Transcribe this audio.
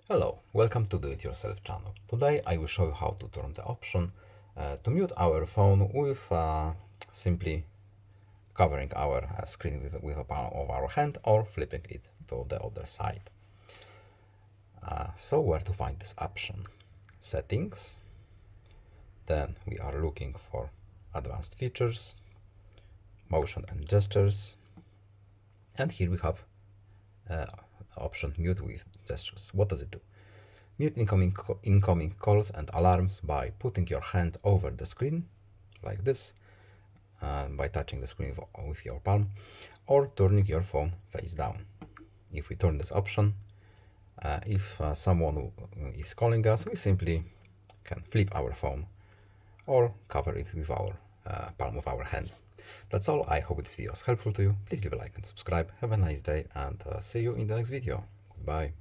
Hello, welcome to Do It Yourself channel. Today I will show you how to turn the option to mute our phone with simply covering our screen with a palm of our hand or flipping it to the other side. So where to find this option? Settings. Then we are looking for advanced features, motion and gestures. And here we have option mute with gestures. What does it do? Mute incoming calls and alarms by putting your hand over the screen, like this, by touching the screen with your palm, or turning your phone face down. If we turn this option, if someone is calling us, we simply can flip our phone or cover it with our palm of our hand. That's all. I hope this video was helpful to you. Please leave a like and subscribe. Have a nice day and see you in the next video. Goodbye.